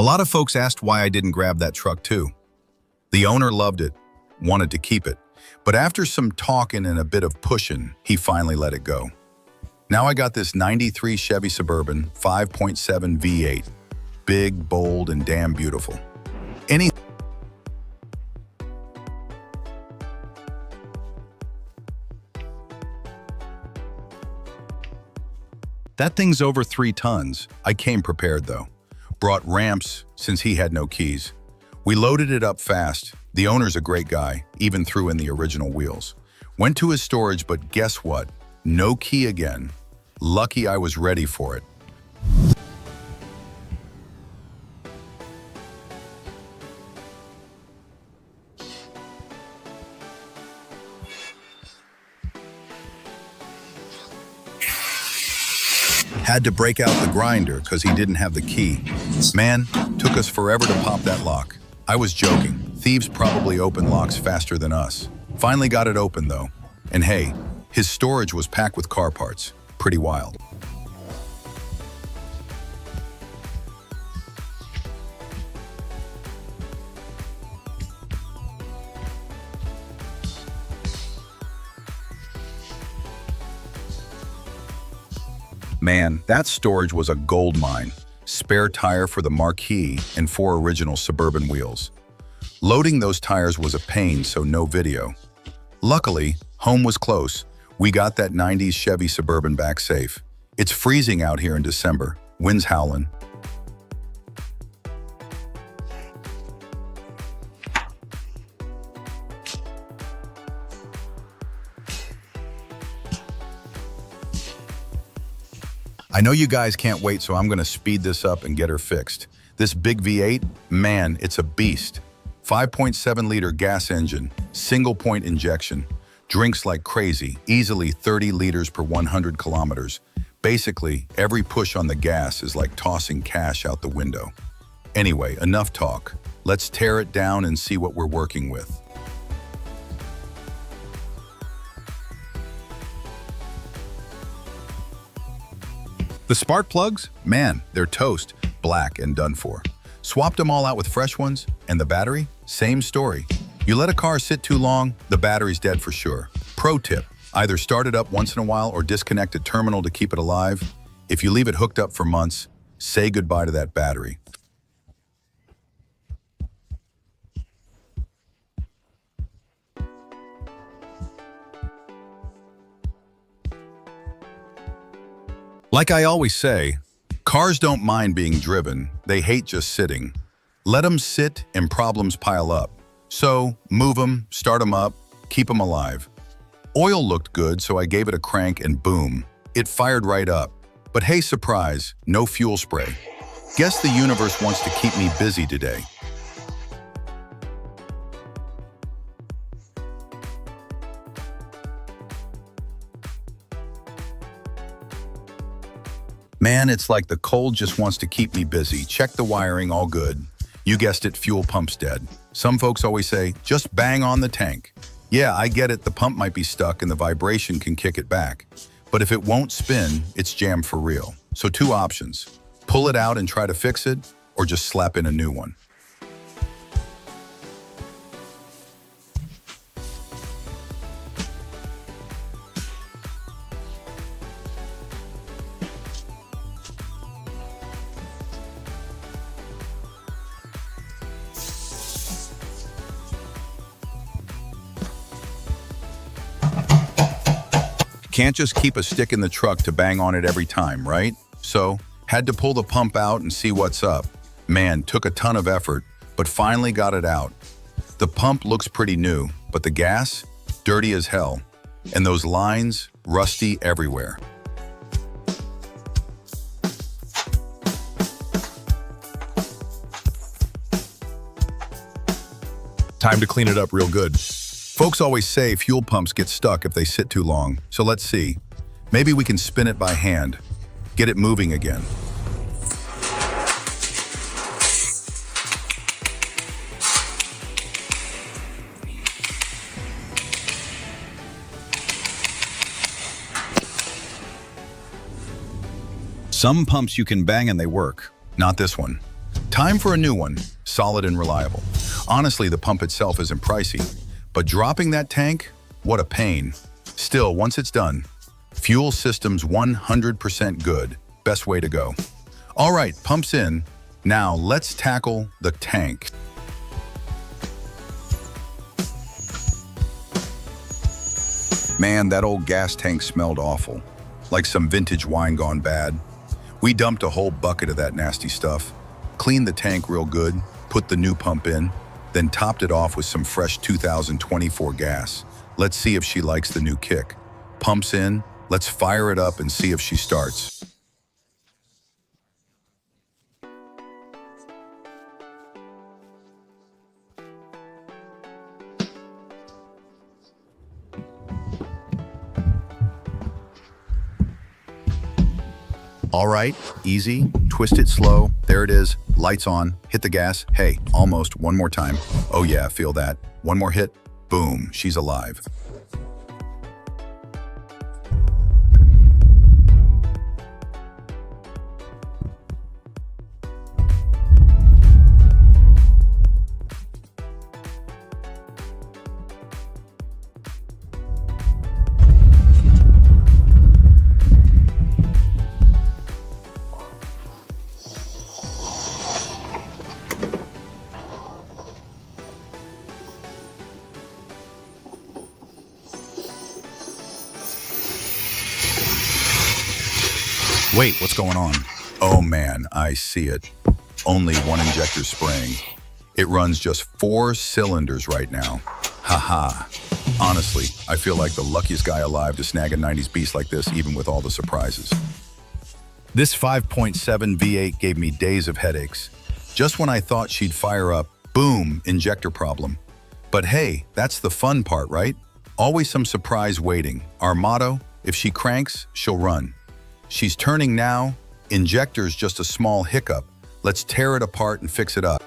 A lot of folks asked why I didn't grab that truck too. The owner loved it, wanted to keep it, but after some talking and a bit of pushing, he finally let it go. Now I got this 93 Chevy Suburban 5.7 V8. Big, bold, and damn beautiful. That thing's over 3 tons. I came prepared though. Brought ramps since he had no keys. We loaded it up fast. The owner's a great guy, even threw in the original wheels. Went to his storage, but guess what? No key again. Lucky I was ready for it. Had to break out the grinder because he didn't have the key. Man, took us forever to pop that lock. I was joking. Thieves probably open locks faster than us. Finally got it open though. And hey, his storage was packed with car parts. Pretty wild. Man, that storage was a gold mine. Spare tire for the Marquis and 4 original Suburban wheels. Loading those tires was a pain, so no video. Luckily, home was close. We got that 90s Chevy Suburban back safe. It's freezing out here in December. Wind's howling. I know you guys can't wait, so I'm gonna speed this up and get her fixed. This big V8, man, it's a beast. 5.7 liter gas engine, single point injection. Drinks like crazy, easily 30 liters per 100 kilometers. Basically, every push on the gas is like tossing cash out the window. Anyway, enough talk. Let's tear it down and see what we're working with. The spark plugs, man, they're toast, black and done for. Swapped them all out with fresh ones, and the battery, same story. You let a car sit too long, the battery's dead for sure. Pro tip, either start it up once in a while or disconnect a terminal to keep it alive. If you leave it hooked up for months, say goodbye to that battery. Like I always say, cars don't mind being driven, they hate just sitting. Let them sit and problems pile up. So, move them, start them up, keep them alive. Oil looked good, so I gave it a crank and boom, it fired right up. But hey, surprise, no fuel spray. Guess the universe wants to keep me busy today. Man, it's like the cold just wants to keep me busy. Check the wiring, all good. You guessed it, fuel pump's dead. Some folks always say, just bang on the tank. Yeah, I get it, the pump might be stuck and the vibration can kick it back. But if it won't spin, it's jammed for real. So 2 options. Pull it out and try to fix it, or just slap in a new one. Can't just keep a stick in the truck to bang on it every time, right? So, had to pull the pump out and see what's up. Man, took a ton of effort, but finally got it out. The pump looks pretty new, but the gas, dirty as hell. And those lines, rusty everywhere. Time to clean it up real good. Folks always say fuel pumps get stuck if they sit too long, so let's see. Maybe we can spin it by hand, get it moving again. Some pumps you can bang and they work, not this one. Time for a new one, solid and reliable. Honestly, the pump itself isn't pricey, but dropping that tank, what a pain. Still, once it's done, fuel system's 100% good. Best way to go. All right, pump's in. Now let's tackle the tank. Man, that old gas tank smelled awful, like some vintage wine gone bad. We dumped a whole bucket of that nasty stuff, cleaned the tank real good, put the new pump in, then topped it off with some fresh 2024 gas. Let's see if she likes the new kick. Pump's in, let's fire it up and see if she starts. All right, easy, twist it slow. There it is, lights on, hit the gas. Hey, almost, one more time. Oh yeah, feel that. One more hit, boom, she's alive. Wait, what's going on? Oh man, I see it. Only one injector spraying. It runs just 4 cylinders right now. Haha. Honestly, I feel like the luckiest guy alive to snag a 90s beast like this, even with all the surprises. This 5.7 V8 gave me days of headaches. Just when I thought she'd fire up, boom, injector problem. But hey, that's the fun part, right? Always some surprise waiting. Our motto, if she cranks, she'll run. She's turning now. Injector's just a small hiccup. Let's tear it apart and fix it up.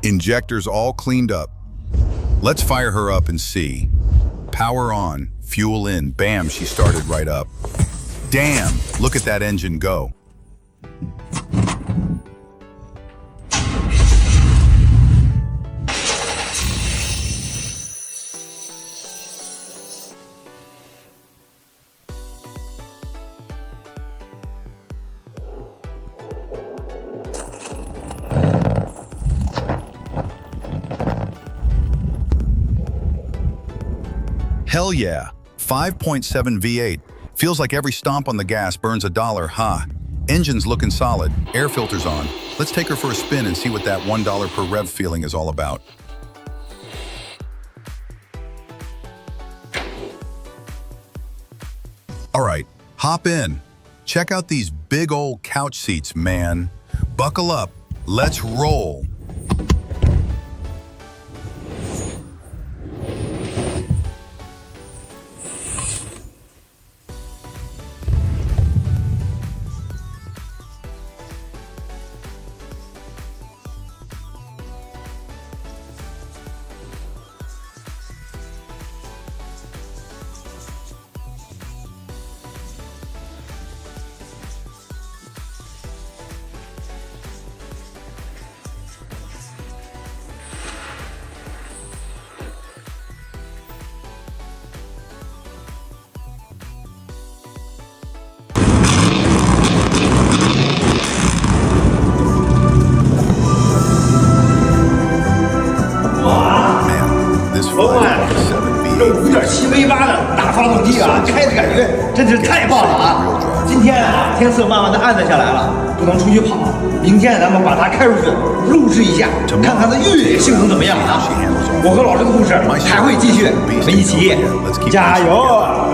Injectors all cleaned up. Let's fire her up and see. Power on, fuel in, bam, she started right up. Damn, look at that engine go. Hell yeah, 5.7 V8. Feels like every stomp on the gas burns $1, huh? Engine's looking solid, air filter's on. Let's take her for a spin and see what that $1 per rev feeling is all about. All right, hop in. Check out these big old couch seats, man. Buckle up, let's roll. 5.7 5.7V8的大发动机啊，开的感觉真是太棒了啊！今天啊，天色慢慢的暗淡下来了，不能出去跑。明天咱们把它开出去录制一下，看看它越野性能怎么样啊！我和老师的故事还会继续，我们一起加油！